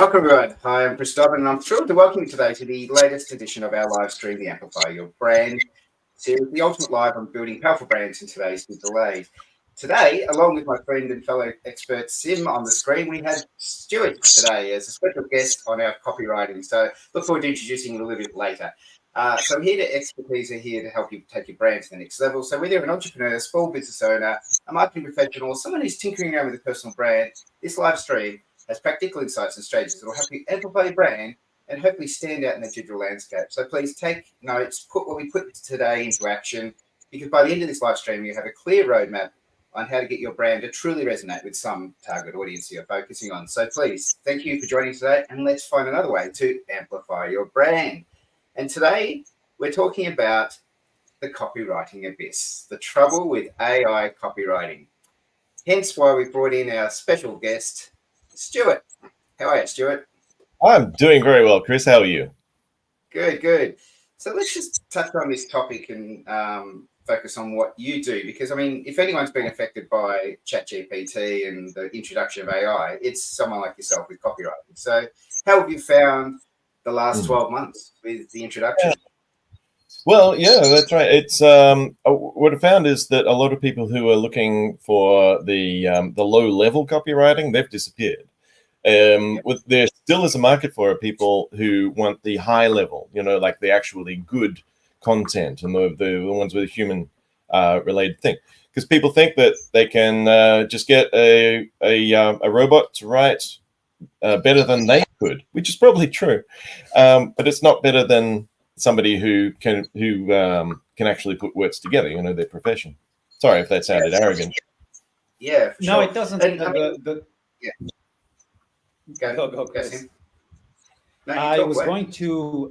Welcome everyone. Hi, I'm Chris and I'm thrilled to welcome you today to the latest edition of our live stream, The Amplify Your Brand series, the ultimate live on building powerful brands in today's digital age. Today, along with my friend and fellow expert Sim on the screen, we have Stuart today as a special guest on our copywriting. So look forward to introducing you a little bit later. So I'm here to expertise are here to help you take your brand to the next level. So whether you're an entrepreneur, small business owner, a marketing professional, or someone who's tinkering around with a personal brand, this live stream has practical insights and strategies that will help you amplify your brand and hopefully stand out in the digital landscape. So please take notes, put what we put today into action, because by the end of this live stream, you have a clear roadmap on how to get your brand to truly resonate with some target audience you're focusing on. So please, thank you for joining today, and let's find another way to amplify your brand. And today, we're talking about the copywriting abyss, the trouble with AI copywriting. Hence why we brought in our special guest, Stuart. How are you, Stuart? I'm doing very well, Chris. How are you? Good, good. So let's just touch on this topic and focus on what you do, because I mean, if anyone's been affected by ChatGPT and the introduction of AI, it's someone like yourself with copywriting. So how have you found the last 12 months with the introduction? Well, yeah, that's right. It's what I found is that a lot of people who are looking for the low-level copywriting, they've disappeared. There still is a market for people who want the high level, like the actually good content and the ones with a human related thing. Because people think that they can just get a robot to write better than they could, which is probably true, but it's not better than somebody who can actually put words together, their profession. Sorry if that sounded arrogant. Yeah, for no, sure. it doesn't. Yeah. Go, Chris. No, I was going to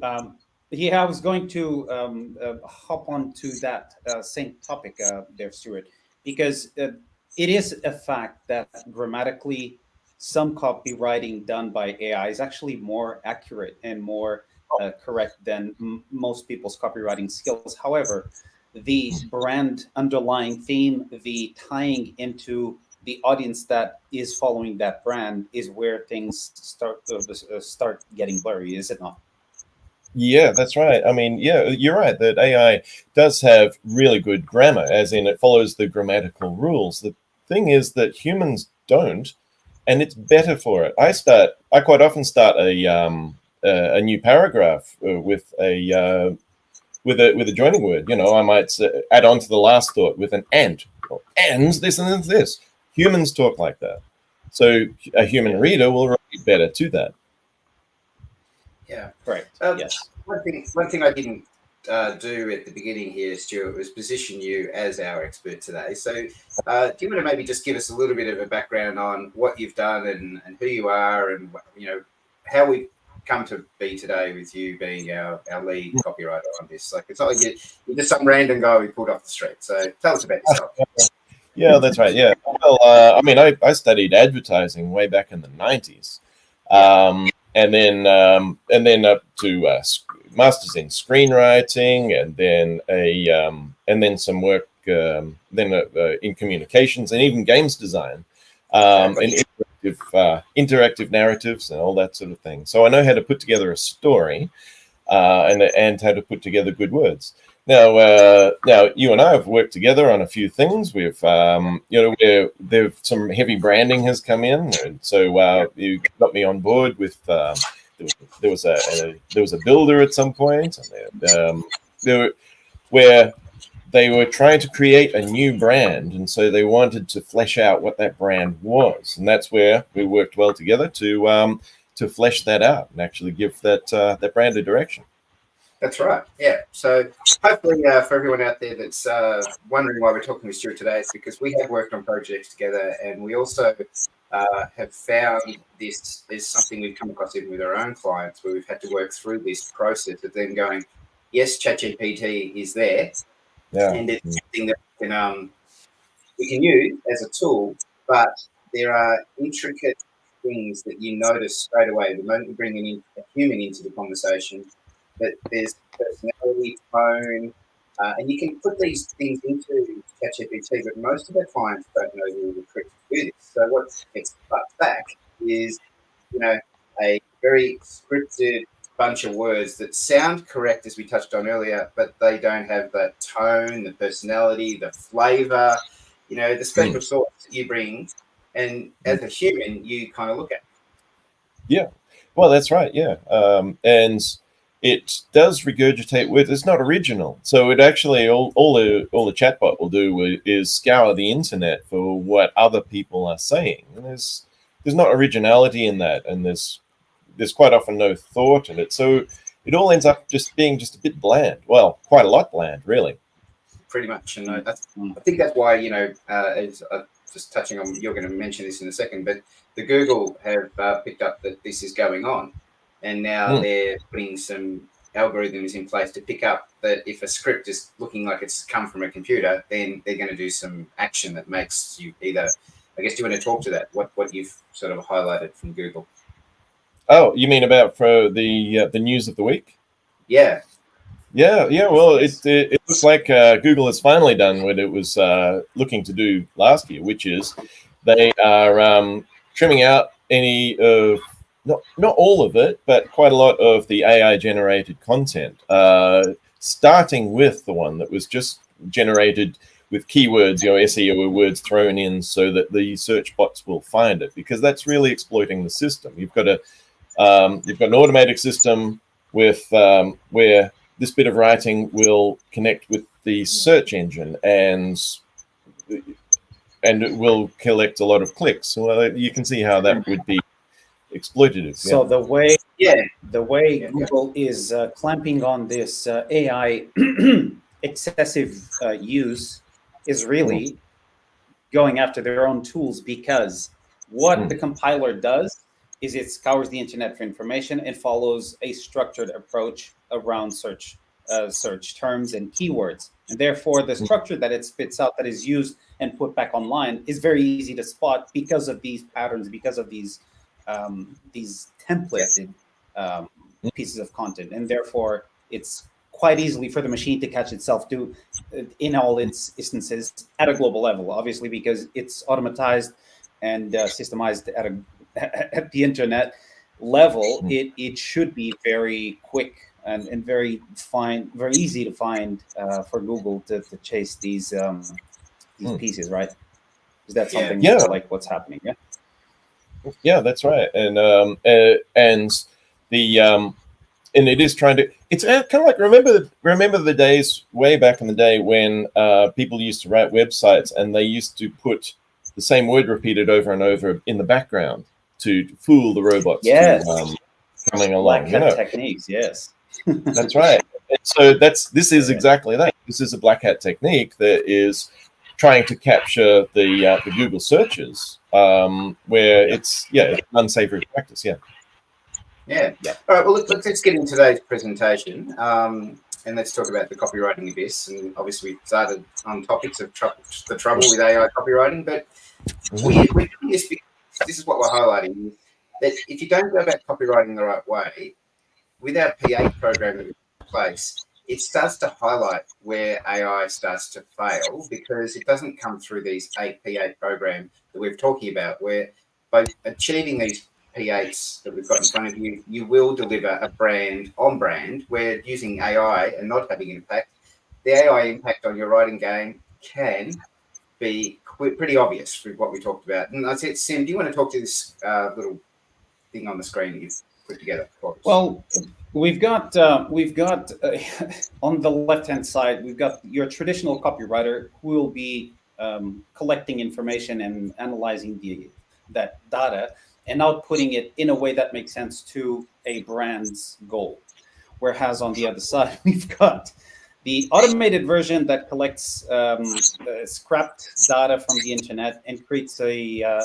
hop on to that same topic there, Stuart, because it is a fact that grammatically some copywriting done by AI is actually more accurate and more correct than most people's copywriting skills. However, the brand underlying theme, the tying into the audience that is following that brand is where things start getting blurry, is it not? Yeah, that's right. I mean, yeah, you're right that AI does have really good grammar, as in it follows the grammatical rules. The thing is that humans don't, and it's better for it. I quite often start a new paragraph with a joining word. I might add on to the last thought with an and, or and this and this. Humans talk like that, so a human reader will relate better to that. Yeah, correct. Yes. One thing I didn't do at the beginning here, Stuart, was position you as our expert today. So, do you want to maybe just give us a little bit of a background on what you've done and who you are, and how we've come to be today with you being our lead copywriter on this? Like, it's not like you're just some random guy we pulled off the street. So, tell us about yourself. Yeah, that's right. Yeah. Well, I mean, I studied advertising way back in the 90s. And then up to masters in screenwriting, and then some work in communications and even games design, and interactive narratives and all that sort of thing. So I know how to put together a story, and how to put together good words. Now you and I have worked together on a few things. We've, there's some heavy branding has come in, and so you got me on board with. There was a builder at some point, and where they were trying to create a new brand, and so they wanted to flesh out what that brand was, and that's where we worked well together to flesh that out and actually give that brand a direction. That's right. Yeah. So hopefully for everyone out there that's wondering why we're talking with Stuart today, it's because we have worked on projects together, and we also have found this is something we've come across even with our own clients, where we've had to work through this process of then going, yes, ChatGPT is there, and it's something that we can use as a tool, but there are intricate things that you notice straight away the moment you bring in a human into the conversation. That there's personality, tone, and you can put these things into ChatGPT, but most of our clients don't know who the trick to do this. So what gets butt back is, a very scripted bunch of words that sound correct, as we touched on earlier, but they don't have the tone, the personality, the flavor, the special sauce that you bring. And as a human, you kind of look at. Yeah, well, that's right. Yeah, and it does regurgitate words. It's not original, so it actually all the chatbot will do is scour the internet for what other people are saying. And there's not originality in that, and there's quite often no thought in it. So it all ends up just being just a bit bland. Well, quite a lot bland, really. Pretty much, and I think that's why as just touching on, you're going to mention this in a second, but the Google have picked up that this is going on, and now they're putting some algorithms in place to pick up that if a script is looking like it's come from a computer, then they're going to do some action that makes you either. I guess, do you want to talk to that? What you've sort of highlighted from Google? Oh, you mean about for the news of the week? Yeah. Yeah. Well, it looks like Google has finally done what it was looking to do last year, which is they are trimming out any of not all of it, but quite a lot of the AI generated content, starting with the one that was just generated with keywords, SEO words thrown in so that the search bots will find it, because that's really exploiting the system. You've got an automatic system with where this bit of writing will connect with the search engine and it will collect a lot of clicks. Well, you can see how that would be exploitative. So the way Google is clamping on this AI excessive use is really going after their own tools, because what the compiler does is it scours the internet for information and follows a structured approach around search terms and keywords. And therefore, the structure that it spits out that is used and put back online is very easy to spot because of these patterns, because of these templated pieces of content. And therefore, it's quite easily for the machine to catch itself in all its instances at a global level, obviously, because it's automatized and systemized at the internet level. It should be very quick and very easy to find for Google to chase these pieces, right? Is that something like what's happening? Yeah, that's right. And it is trying to. It's kind of like remember the days way back in the day when people used to write websites and they used to put the same word repeated over and over in the background to fool the robots. Yes. Coming along. Black hat techniques. Yes. That's right. So this is exactly that. This is a black hat technique that is trying to capture the Google searches, where it's an unsavory practice. Yeah. All right. Well, let's get into today's presentation, and let's talk about the copywriting abyss. And obviously, we started on topics of the trouble with AI copywriting, but we're doing this because this is what we're highlighting: that if you don't go about copywriting the right way, with our P8 program in place, it starts to highlight where AI starts to fail, because it doesn't come through these P8 program that we're talking about, where by achieving these P8s that we've got in front of you, you will deliver a brand on brand, where using AI and not having an impact, the AI impact on your writing game can be pretty obvious with what we talked about. And I said, Sim, do you want to talk to this little thing on the screen that you've put together for us? Well, we've got on the left-hand side, we've got your traditional copywriter who will be collecting information and analyzing that data and outputting it in a way that makes sense to a brand's goal. Whereas on the other side, we've got the automated version that collects scrapped data from the internet and creates a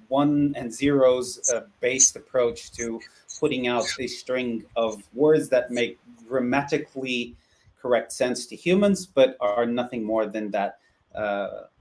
one and zeros based approach to putting out a string of words that make grammatically correct sense to humans, but are nothing more than that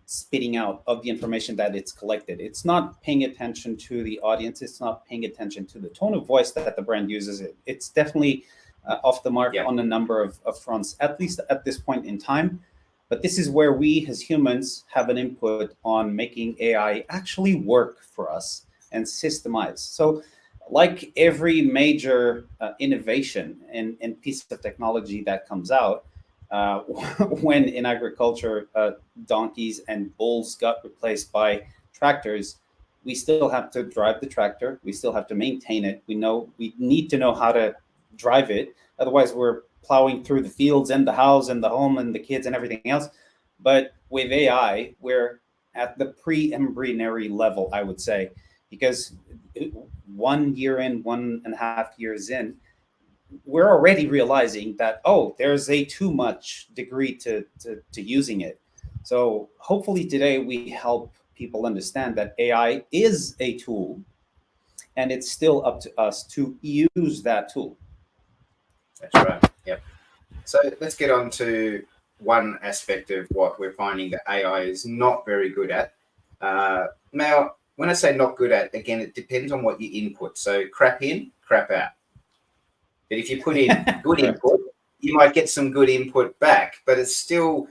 spitting out of the information that it's collected. It's not paying attention to the audience. It's not paying attention to the tone of voice that the brand uses. It's definitely off the mark on a number of fronts, at least at this point in time. But this is where we as humans have an input on making AI actually work for us and systemize. So like every major innovation and piece of technology that comes out, uh, when in agriculture donkeys and bulls got replaced by tractors, we still have to drive the tractor. We still have to maintain it. We need to know how to drive it. Otherwise, we're plowing through the fields and the house and the home and the kids and everything else. But with AI, we're at the pre-embryonary level, I would say, because 1 year in, 1.5 years in, we're already realizing that, oh, there's a too much degree to using it. So hopefully today we help people understand that AI is a tool, and it's still up to us to use that tool. That's right. Yep. So let's get on to one aspect of what we're finding that AI is not very good at. Now, when I say not good at, again, it depends on what you input. So crap in, crap out. But if you put in good input, you might get some good input back. But it's still,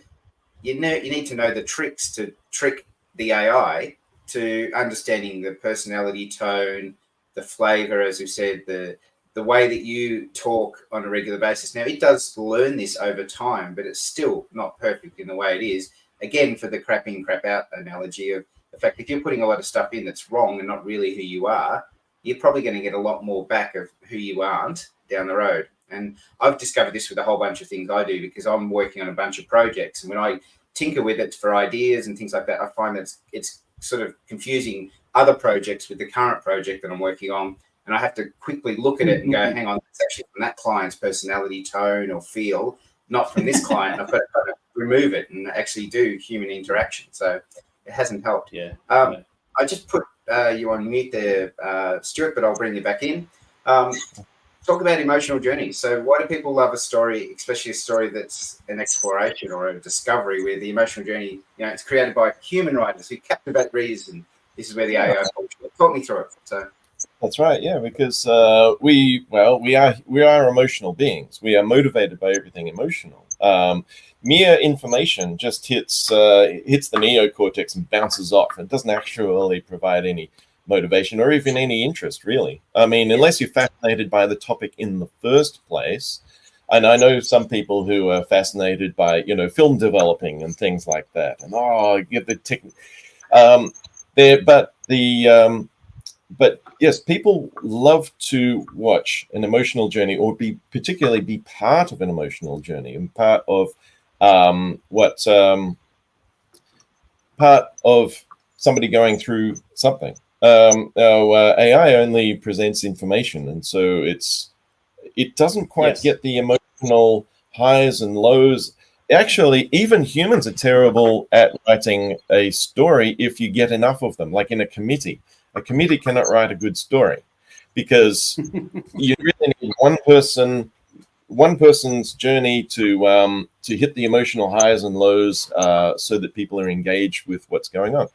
you need to know the tricks to trick the AI to understanding the personality tone, the flavor, as we said, the way that you talk on a regular basis. Now, it does learn this over time, but it's still not perfect in the way it is. Again, for the crap in, crap out analogy of the fact, if you're putting a lot of stuff in that's wrong and not really who you are, you're probably going to get a lot more back of who you aren't down the road. And I've discovered this with a whole bunch of things I do, because I'm working on a bunch of projects. And when I tinker with it for ideas and things like that, I find that it's sort of confusing other projects with the current project that I'm working on. And I have to quickly look at it and go, hang on, it's actually from that client's personality tone or feel, not from this client. I've got to kind of remove it and actually do human interaction. So it hasn't helped. Yeah. I just put you on mute there, Stuart, but I'll bring you back in. Talk about emotional journeys. So why do people love a story, especially a story that's an exploration or a discovery, where the emotional journey, it's created by human writers who captivate readers, and this is where the AI culture. Talk me through it. So that's right, yeah, because we are emotional beings. We are motivated by everything emotional. Mere information just hits the neocortex and bounces off. It doesn't actually provide any motivation or even any interest, really. I mean, unless you're fascinated by the topic in the first place. And I know some people who are fascinated by, film developing and things like that. And get the but yes, people love to watch an emotional journey, or particularly be part of an emotional journey, and part of somebody going through something. AI only presents information, and so it doesn't quite get the emotional highs and lows. Actually, even humans are terrible at writing a story if you get enough of them, like in a committee. A committee cannot write a good story because you really need one person's journey to hit the emotional highs and lows, so that people are engaged with what's going on.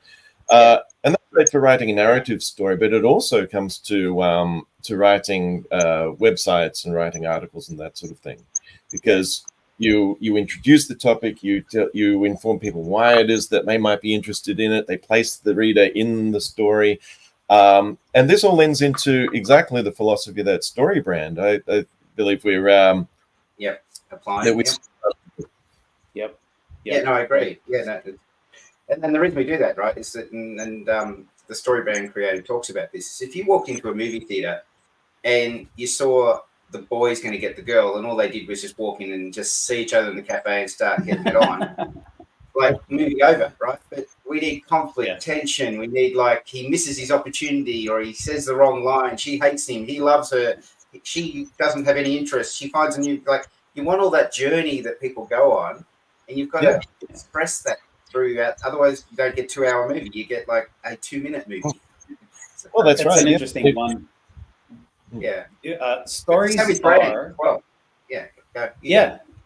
And that's great for writing a narrative story, but it also comes to writing websites and writing articles and that sort of thing, because you introduce the topic, you inform people why it is that they might be interested in it. They place the reader in the story. And this all lends into exactly the philosophy of that story brand. I believe we're applying. That Yeah, no, I agree. Yeah, no, and the reason we do that, right, is that, and the story brand creator talks about this, is if you walked into a movie theater and you saw the boy's going to get the girl, and all they did was just walk in and just see each other in the cafe and start getting it on, like, movie over, right? But we need conflict, tension. We need, like, he misses his opportunity, or he says the wrong line. She hates him. He loves her. She doesn't have any interest. She finds a new, like, you want all that journey that people go on, and you've got to express that throughout. Otherwise, you don't get 2-hour movie. You get like a 2-minute movie. Well, that's right. An interesting one. Yeah. Stories are. Well,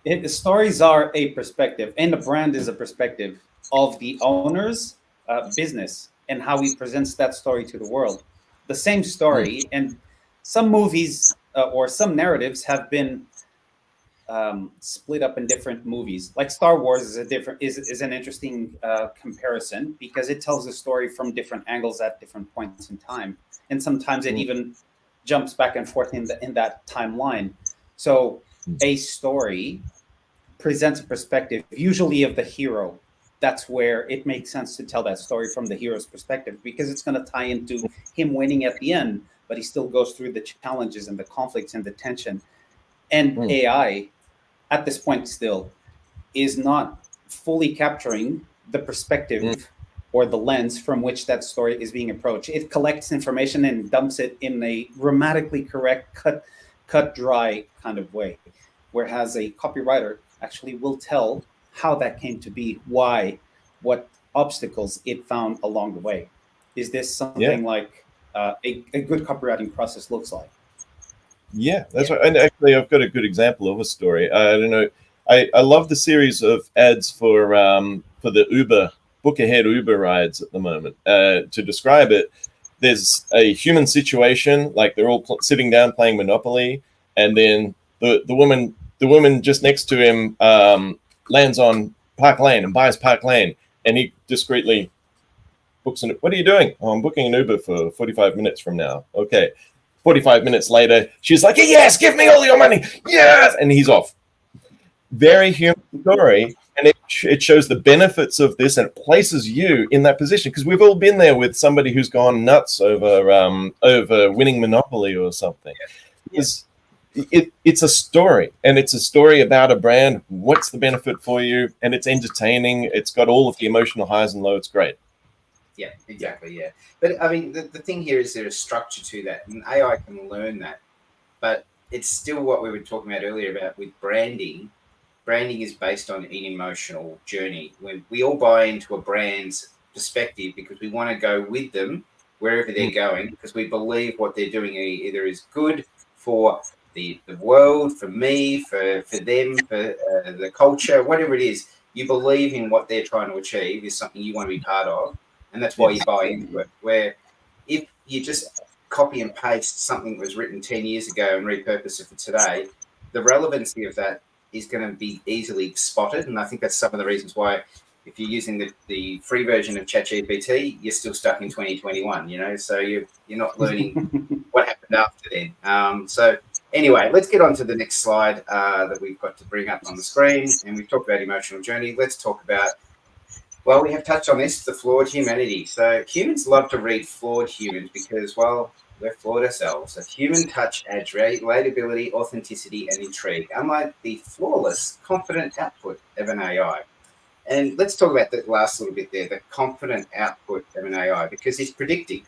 the stories are a perspective, and the brand is a perspective of the owner's business and how he presents that story to the world. The same story, and some movies or some narratives have been split up in different movies. Like Star Wars is an interesting comparison, because it tells a story from different angles at different points in time, and sometimes it even jumps back and forth in that timeline. So a story presents a perspective, usually of the hero. That's where it makes sense to tell that story from the hero's perspective, because it's going to tie into him winning at the end, but he still goes through the challenges and the conflicts and the tension. And AI, at this point still, is not fully capturing the perspective or the lens from which that story is being approached. It collects information and dumps it in a grammatically correct, cut dry kind of way. Whereas a copywriter actually will tell how that came to be, why, what obstacles it found along the way. Is this something like a good copywriting process looks like? Yeah, that's right. And actually, I've got a good example of a story. I don't know. I love the series of ads for the Uber book ahead Uber rides at the moment. To describe it, there's a human situation, like they're all sitting down playing Monopoly, and then the woman just next to him lands on Park Lane and buys Park Lane, and he discreetly books an. What are you doing? Oh, I'm booking an Uber for 45 minutes from now. Okay. 45 minutes later, she's like, yes, give me all your money. Yes. And he's off. Very human story. And it shows the benefits of this, and it places you in that position, because we've all been there with somebody who's gone nuts over winning Monopoly or something. It's a story, and it's a story about a brand. What's the benefit for you? And it's entertaining. It's got all of the emotional highs and lows. It's great. Yeah, exactly. Yeah. But I mean, the thing here is there a structure to that, and AI can learn that. But it's still what we were talking about earlier about with branding. Branding is based on an emotional journey. When we all buy into a brand's perspective because we want to go with them wherever they're going, because we believe what they're doing either is good for the world, for me, for them, for the culture, whatever it is. You believe in what they're trying to achieve is something you want to be part of. And that's why you buy into it. Where if you just copy and paste something that was written 10 years ago and repurpose it for today, the relevancy of that is going to be easily spotted. And I think that's some of the reasons why, if you're using the free version of ChatGPT, you're still stuck in 2021, you know, so you're not learning what happened after then. So anyway, let's get on to the next slide that we've got to bring up on the screen. And we've talked about emotional journey. Let's talk about, well, we have touched on this, the flawed humanity. So humans love to read flawed humans because, well, we're flawed ourselves. A human touch adds relatability, authenticity, and intrigue, unlike the flawless, confident output of an AI. And let's talk about that last little bit there, the confident output of an AI, because it's predicting.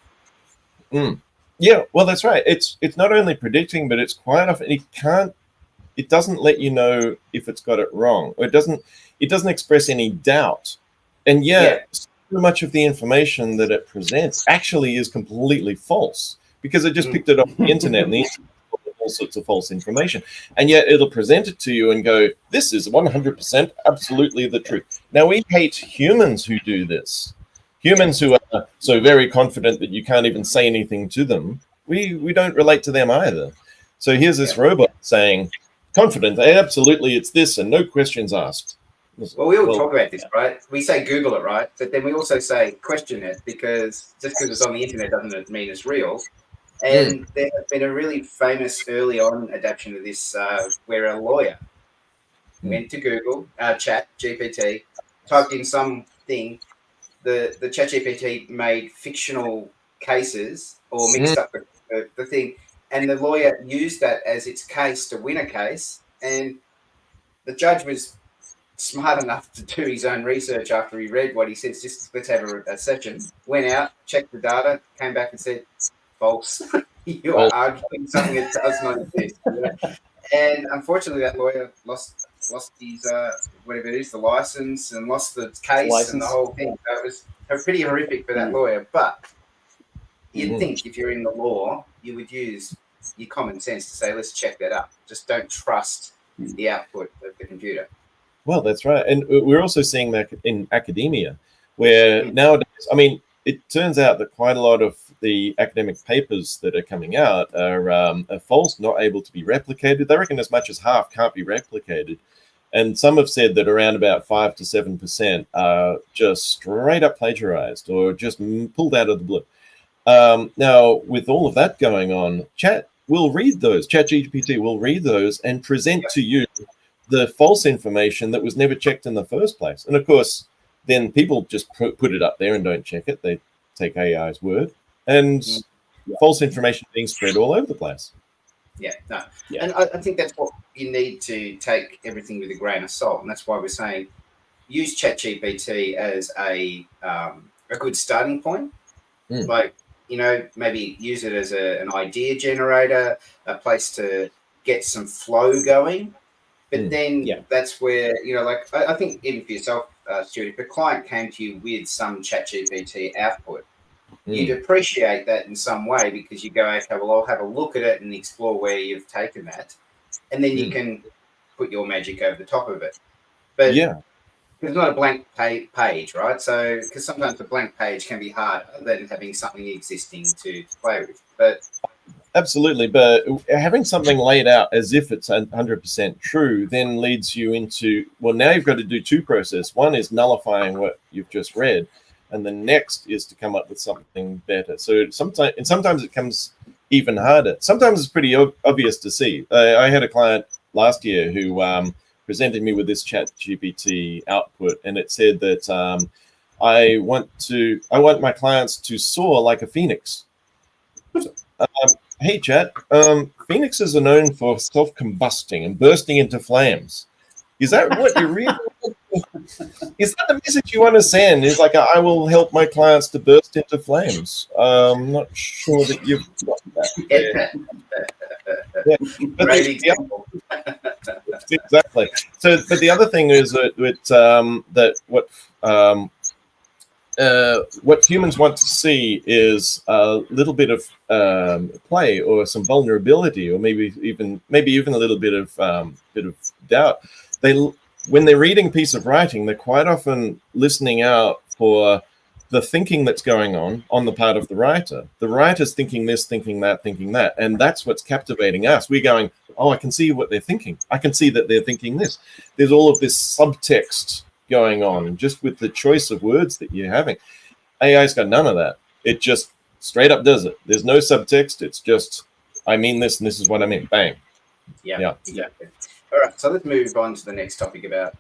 Yeah, well, that's right. It's not only predicting, but it's quite often it doesn't let you know if it's got it wrong, or it doesn't express any doubt. And yet, so much of the information that it presents actually is completely false, because it just picked it up on the internet, and the internet all sorts of false information. And yet it'll present it to you and go, this is 100% absolutely the truth. Now, we hate humans who do this. Humans who are so very confident that you can't even say anything to them. We don't relate to them either. So here's this robot saying, confident, absolutely, it's this, and no questions asked. Well, we all talk about this, right? We say Google it, right? But then we also say question it, because just because it's on the internet doesn't mean it's real. And there has been a really famous early on adaptation of this where a lawyer went to Google, Chat GPT, typed in something. The Chat GPT made fictional cases or mixed up the thing. And the lawyer used that as its case to win a case. And the judge was smart enough to do his own research after he read what he said. Just let's have a session. Went out, checked the data, came back and said, false. You are arguing something that does not exist. You know? And unfortunately, that lawyer lost his whatever it is, the license, and lost the case and the whole thing. So it was pretty horrific for that lawyer. But you'd think if you're in the law, you would use your common sense to say, let's check that up. Just don't trust the output of the computer. Well, that's right. And we're also seeing that in academia, where nowadays, I mean, it turns out that quite a lot of the academic papers that are coming out are false, not able to be replicated. They reckon as much as half can't be replicated. And some have said that around about 5 to 7% are just straight up plagiarized or just pulled out of the blue. Now, with all of that going on, will read those. ChatGPT will read those and present to you the false information that was never checked in the first place. And of course, then people just put it up there and don't check it. They take AI's word, and false information being spread all over the place. Yeah, no. Yeah. And I think that's what you need to take everything with a grain of salt. And that's why we're saying use ChatGPT as a good starting point. Like, you know, maybe use it as an idea generator, a place to get some flow going. But then that's where, you know, like I think even for yourself, Stuart, if a client came to you with some ChatGPT output, you'd appreciate that in some way, because you go, okay, well, I'll have a look at it and explore where you've taken that. And then you can put your magic over the top of it. But it's not a blank page, right? So, because sometimes a blank page can be harder than having something existing to play with. But absolutely, but having something laid out as if it's 100% true then leads you into, well, now you've got to do two processes. One is nullifying what you've just read, and the next is to come up with something better. So sometimes it comes even harder. Sometimes it's pretty obvious to see. I had a client last year who presented me with this ChatGPT output, and it said that I want my clients to soar like a phoenix. Hey, Chat, phoenixes are known for self-combusting and bursting into flames. Is that what you really is that the message you want to send? Is like, I will help my clients to burst into flames. I'm not sure that you've got that. Great example. Exactly. So, but the other thing is that what humans want to see is a little bit of play or some vulnerability, or maybe even a little bit of doubt. When they're reading a piece of writing, they're quite often listening out for the thinking that's going on the part of the writer. The writer's thinking this, thinking that, and that's what's captivating us. We're going, oh, I can see what they're thinking. I can see that they're thinking this. There's all of this subtext going on just with the choice of words that you're having. AI's got none of that. It just straight up does it. There's no subtext. It's just, I mean this, and this is what I mean. Bang. Yeah, exactly. All right, so let's move on to the next topic about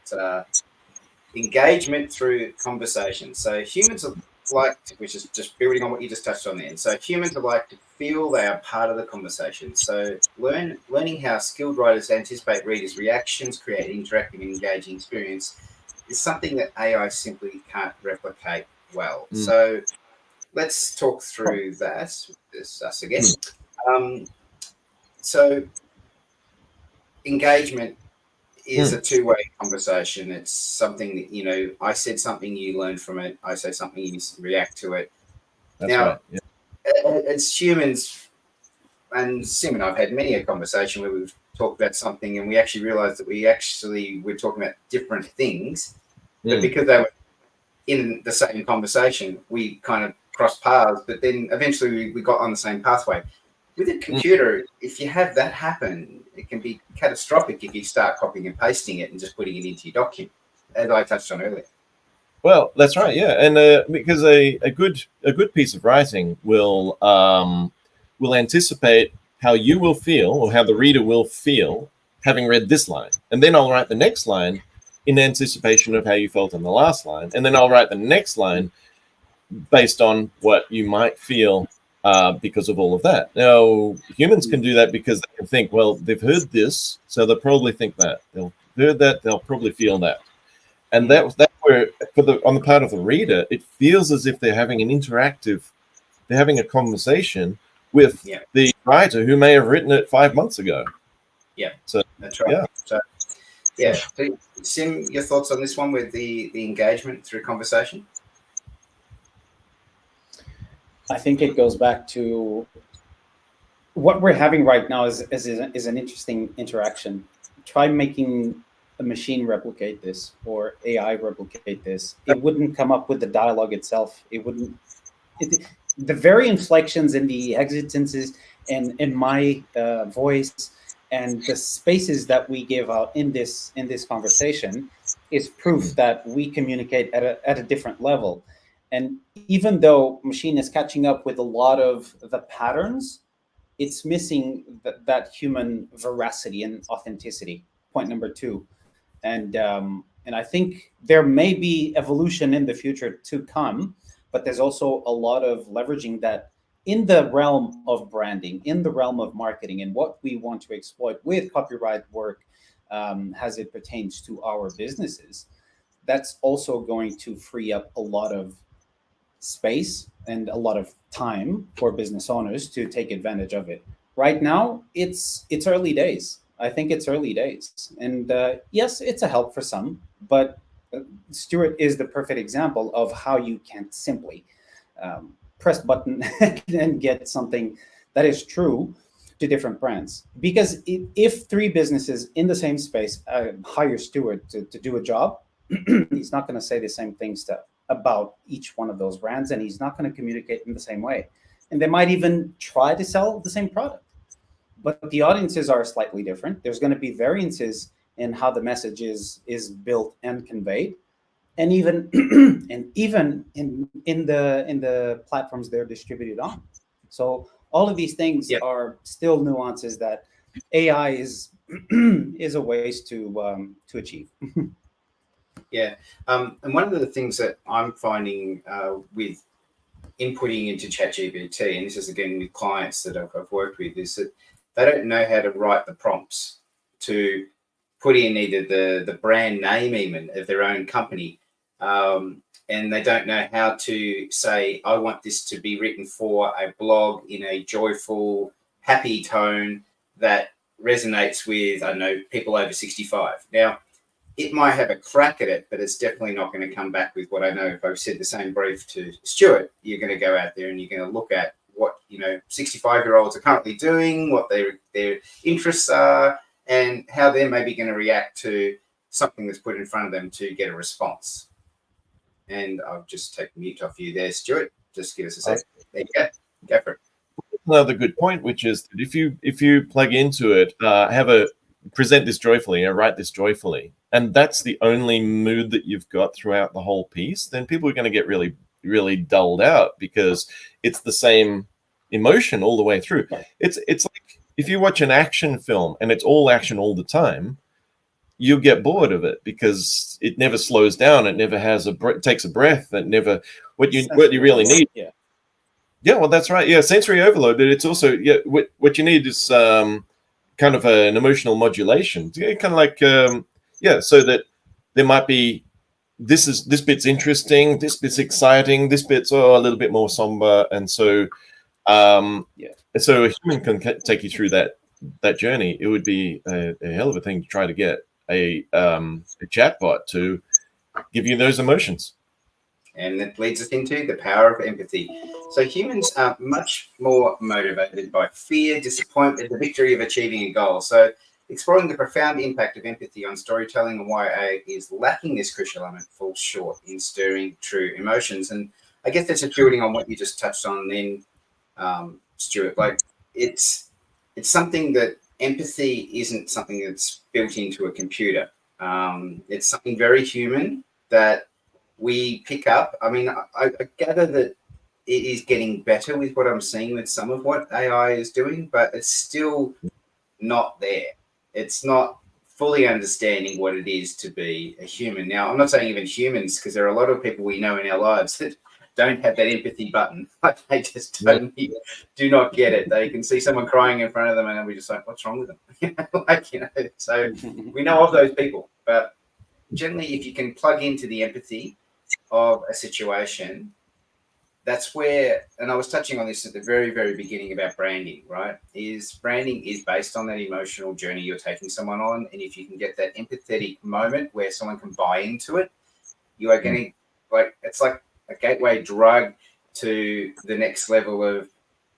engagement through conversation. So humans are like, which is just building on what you just touched on there. So humans are like to feel they are part of the conversation. So learning how skilled writers anticipate readers' reactions, create interactive and engaging experience is something that AI simply can't replicate well. So let's talk through that. This us again. So engagement is a two-way conversation. It's something that, you know, I said something, you learn from it. I say something, you react to it. That's now, right. Yeah. As humans, and Sim and I've had many a conversation where we've talked about something and we actually realized that we're talking about different things, but because they were in the same conversation, we kind of crossed paths, but then eventually we got on the same pathway. With a computer, if you have that happen, it can be catastrophic if you start copying and pasting it and just putting it into your document, as I touched on earlier. Well, that's right, yeah, and because a good piece of writing will anticipate how you will feel, or how the reader will feel having read this line, and then I'll write the next line in anticipation of how you felt in the last line, and then I'll write the next line based on what you might feel because of all of that. Now, humans can do that because they can think, well, they've heard this, so they'll probably think that. They'll heard that, they'll probably feel that. And that's where, on the part of the reader, it feels as if they're having a conversation with the writer who may have written it 5 months ago. Yeah, so that's right. So, Sim, your thoughts on this one with the engagement through conversation? I think it goes back to what we're having right now is an interesting interaction. Try making a machine replicate this, or AI replicate this. It wouldn't come up with the dialogue itself. It wouldn't. The very inflections and the hesitances and in my voice and the spaces that we give out in this conversation is proof that we communicate at a different level. And even though machine is catching up with a lot of the patterns, it's missing that human veracity and authenticity. Point number two. And I think there may be evolution in the future to come, but there's also a lot of leveraging that in the realm of branding, in the realm of marketing, and what we want to exploit with copyright work as it pertains to our businesses. That's also going to free up a lot of space and a lot of time for business owners to take advantage of it. Right now, it's early days. I think it's early days, and yes, it's a help for some. But Stuart is the perfect example of how you can simply press button and get something that is true to different brands. Because if three businesses in the same space hire Stuart to do a job, he's not going to say the same things about each one of those brands, and he's not going to communicate in the same way. And they might even try to sell the same product, but the audiences are slightly different. There's going to be variances in how the message is built and conveyed, and even and even in the platforms they're distributed on. So all of these things are still nuances that AI is is a ways to achieve. Yeah, and one of the things that I'm finding with inputting into ChatGPT, and this is again with clients that I've worked with, is that they don't know how to write the prompts to put in either the brand name even of their own company, and they don't know how to say, I want this to be written for a blog in a joyful, happy tone that resonates with, I don't know, people over 65. Now, it might have a crack at it, but it's definitely not going to come back with what I know. If I've said the same brief to Stuart, you're going to go out there and you're going to look at what 65-year-olds are currently doing, what their interests are, and how they're maybe going to react to something that's put in front of them to get a response. And I'll just take mute off you there, Stuart. Just give us a sec. There you go. Go for it. Another good point, which is that if you plug into it, present this joyfully, write this joyfully, and that's the only mood that you've got throughout the whole piece, then people are going to get really, really dulled out because it's the same emotion all the way through. It's like if you watch an action film and it's all action all the time, you get bored of it because it never slows down. It never has takes a breath. It never what you really need. Yeah, well, that's right. Yeah, sensory overload, but it's also what you need is kind of an emotional modulation. Kind of like so that there might be this bit's interesting, this bit's exciting, this bit's a little bit more somber, and so so a human can take you through that journey. It would be a hell of a thing to try to get a chatbot to give you those emotions. And that leads us into the power of empathy. So humans are much more motivated by fear, disappointment, the victory of achieving a goal. So exploring the profound impact of empathy on storytelling and why AI is lacking this crucial element falls short in stirring true emotions. And I guess that's just building on what you just touched on then, Stuart. Like it's something that empathy isn't something that's built into a computer. It's something very human that we pick up. I mean, I gather that it is getting better with what I'm seeing with some of what AI is doing, but it's still not there. It's not fully understanding what it is to be a human. Now, I'm not saying even humans, because there are a lot of people we know in our lives that don't have that empathy button. Like they just do not get it. They can see someone crying in front of them and we're just like, what's wrong with them? So we know of those people, but generally if you can plug into the empathy of a situation, that's where, and I was touching on this at the very, very beginning about branding, right? Branding is based on that emotional journey you're taking someone on. And if you can get that empathetic moment where someone can buy into it, you are getting it's like a gateway drug to the next level of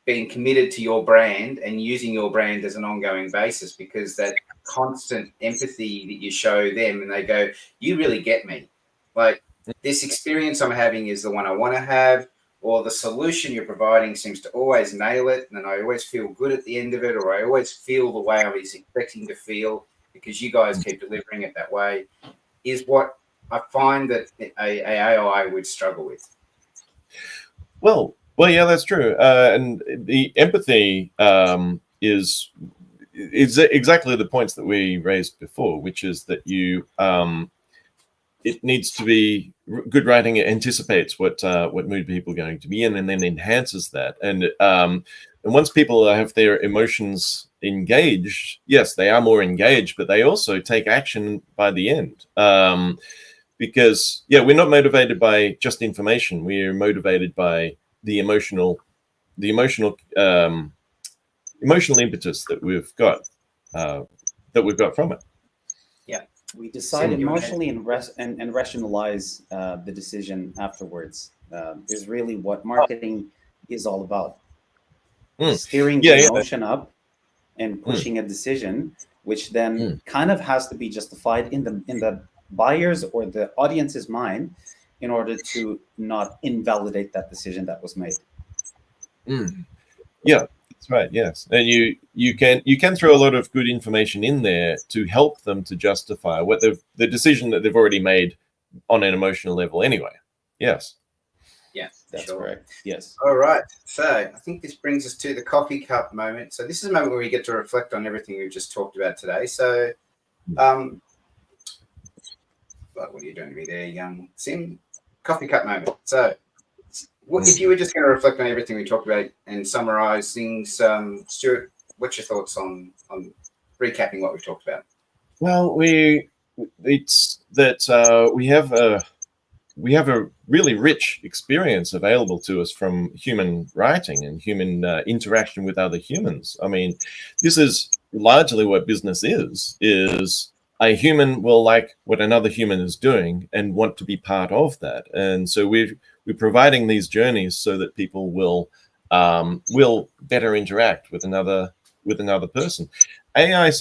being committed to your brand and using your brand as an ongoing basis, because that constant empathy that you show them and they go, you really get me. Like this experience I'm having is the one I want to have, or the solution you're providing seems to always nail it. And I always feel good at the end of it, or I always feel the way I was expecting to feel because you guys keep delivering it that way, is what I find that a AI would struggle with. Well, Well, yeah, that's true. And the empathy is exactly the points that we raised before, which is that it needs to be good writing. It anticipates what mood people are going to be in, and then enhances that. And once people have their emotions engaged, yes, they are more engaged, but they also take action by the end. Because yeah, we're not motivated by just information. We're motivated by the emotional impetus that we've got from it. Yeah, we decide emotionally and rationalize the decision afterwards. Is really what marketing is all about. Steering the emotion up and pushing a decision, which then kind of has to be justified in the buyer's or the audience's mind in order to not invalidate that decision that was made. Yeah, that's right. Yes, and you can throw a lot of good information in there to help them to justify what the decision that they've already made on an emotional level anyway. Yes. Yeah, that's correct. Yes. All right. So I think this brings us to the coffee cup moment. So this is a moment where we get to reflect on everything we've just talked about today. So, what are you doing to me there, young Sim? Coffee cup moment. So, if you were just going to reflect on everything we talked about and summarize things, Stuart, what's your thoughts on recapping what we've talked about? Well, it's that we have a really rich experience available to us from human writing and human interaction with other humans. I mean, this is largely what business is a human will like what another human is doing and want to be part of that. And so we're providing these journeys so that people will better interact with another person. AI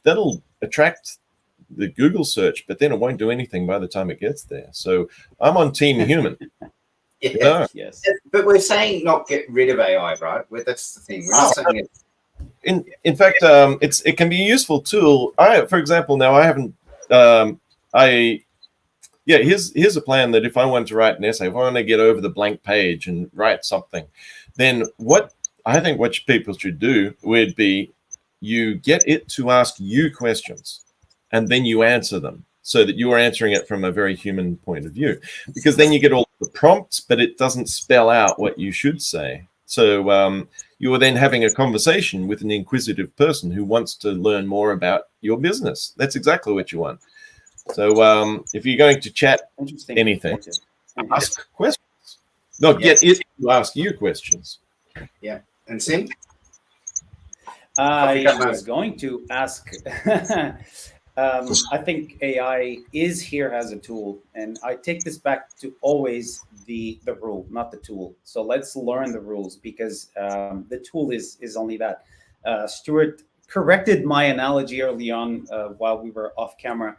that'll attract the Google search, but then it won't do anything by the time it gets there. So I'm on team human. Yeah. Yes. But we're saying not get rid of AI, right? That's the thing. We're not saying it. In fact, it can be a useful tool. For example, now I haven't. Here's a plan that if I want to write an essay, if I want to get over the blank page and write something, then what people should do would be you get it to ask you questions, and then you answer them so that you are answering it from a very human point of view, because then you get all the prompts, but it doesn't spell out what you should say. So you are then having a conversation with an inquisitive person who wants to learn more about your business. That's exactly what you want. So if you're going to chat anything, ask questions. Get it to ask you questions. Yeah. And Sim? I was going to ask, I think AI is here as a tool, and I take this back to always the rule, not the tool. So let's learn the rules, because the tool is only that. Stuart corrected my analogy early on while we were off camera.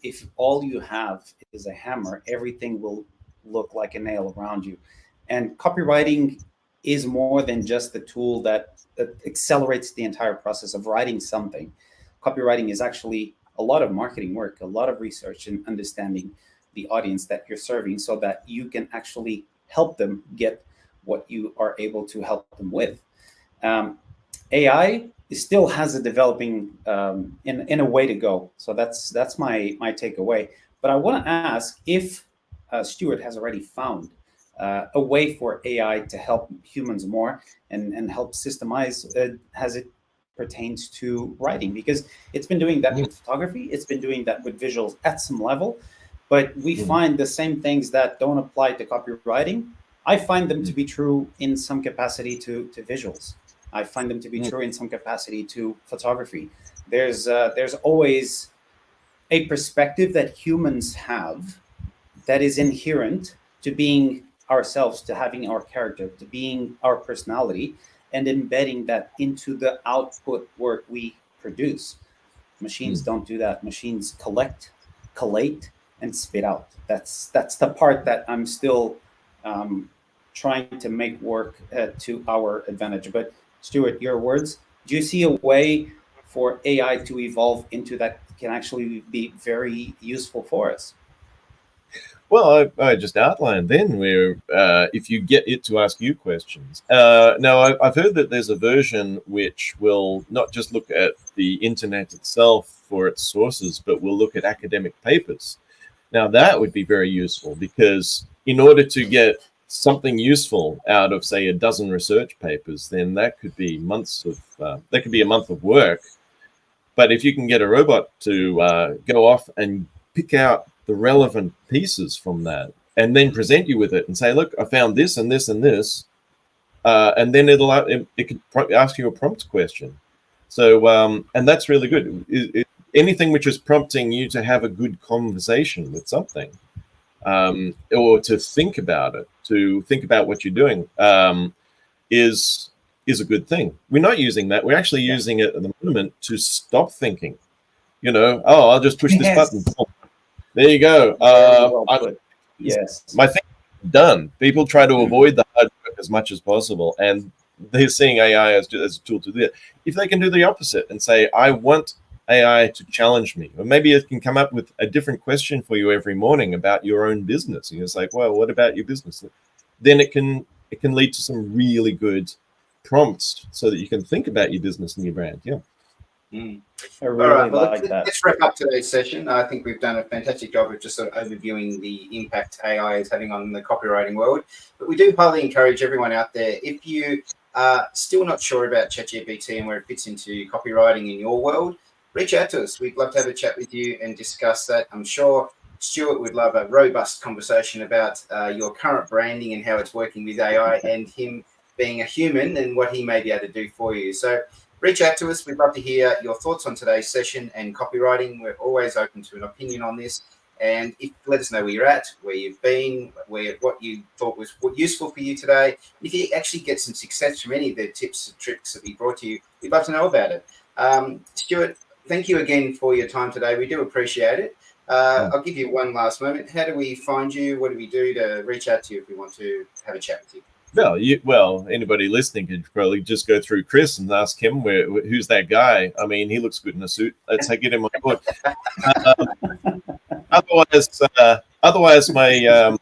If all you have is a hammer, everything will look like a nail around you. And copywriting is more than just the tool that accelerates the entire process of writing something. Copywriting is actually a lot of marketing work, a lot of research and understanding the audience that you're serving so that you can actually help them get what you are able to help them with. AI still has a developing in a way to go. So that's my takeaway. But I want to ask if Stuart has already found a way for AI to help humans more and help systemize as it pertains to writing, because it's been doing that with photography, it's been doing that with visuals at some level, but we find the same things that don't apply to copywriting. I find them to be true in some capacity to visuals. I find them to be true in some capacity to photography. There's always a perspective that humans have that is inherent to being ourselves, to having our character, to being our personality, and embedding that into the output work we produce. Machines don't do that. Machines collate, and spit out. That's the part that I'm still trying to make work to our advantage. But Stuart, your words, do you see a way for AI to evolve into that can actually be very useful for us? Well, I just outlined then where if you get it to ask you questions. Now, I've heard that there's a version which will not just look at the internet itself for its sources, but will look at academic papers. Now, that would be very useful because in order to get something useful out of, say, a dozen research papers, then that could be months of that could be a month of work. But if you can get a robot to go off and pick out the relevant pieces from that and then present you with it and say, look, I found this and this and this, and then it can ask you a prompt question. So and that's really good. Anything which is prompting you to have a good conversation with something, or to think about it, to think about what you're doing, is a good thing. We're not using that. We're actually using it at the moment to stop thinking. Oh, I'll just push this button. There you go. Yes. My thing is done. People try to avoid the hard work as much as possible, and they're seeing AI as a tool to do it. If they can do the opposite and say, I want AI to challenge me, or maybe it can come up with a different question for you every morning about your own business. And it's like, well, what about your business? Then it can lead to some really good prompts so that you can think about your business and your brand. Yeah. I really like that. Let's wrap up today's session. I think we've done a fantastic job of just sort of overviewing the impact AI is having on the copywriting world. But we do highly encourage everyone out there, if you are still not sure about ChatGPT and where it fits into copywriting in your world, reach out to us. We'd love to have a chat with you and discuss that. I'm sure Stuart would love a robust conversation about your current branding and how it's working with AI, and him being a human and what he may be able to do for you. So reach out to us. We'd love to hear your thoughts on today's session and copywriting. We're always open to an opinion on this. And let us know where you're at, where you've been, what you thought was useful for you today. If you actually get some success from any of the tips and tricks that we brought to you, we'd love to know about it. Stuart, thank you again for your time today. We do appreciate it. I'll give you one last moment. How do we find you? What do we do to reach out to you if we want to have a chat with you? Well, anybody listening could probably just go through Chris and ask him who's that guy. I mean, he looks good in a suit. Let's get him on board. Otherwise, my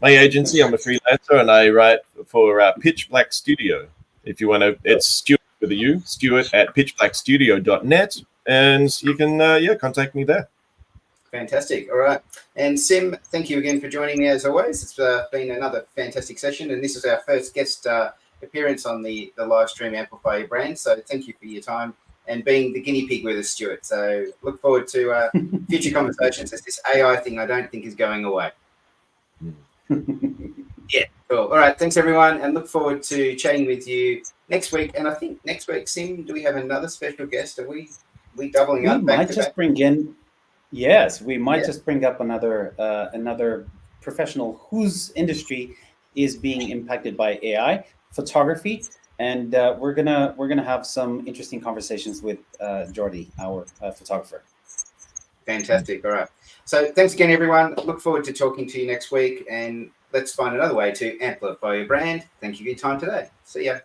agency, I'm a freelancer, and I write for Pitch Black Studio. If you want to, it's Stuart with a U, Stuart at pitchblackstudio.net, and you can contact me there. Fantastic. All right. And Sim, thank you again for joining me as always. It's been another fantastic session, and this is our first guest appearance on the live stream Amplify Your Brand. So thank you for your time and being the guinea pig with us, Stuart. So look forward to future conversations, as this AI thing I don't think is going away. Yeah, cool. All right. Thanks, everyone, and look forward to chatting with you next week. And I think next week, Sim, do we have another special guest? Are we doubling up? We might just bring in. Yes, we might just bring up another professional whose industry is being impacted by AI, photography, and we're gonna have some interesting conversations with Jordi, our photographer. Fantastic. All right. So thanks again, everyone. Look forward to talking to you next week, and let's find another way to amplify your brand. Thank you for your time today. See ya.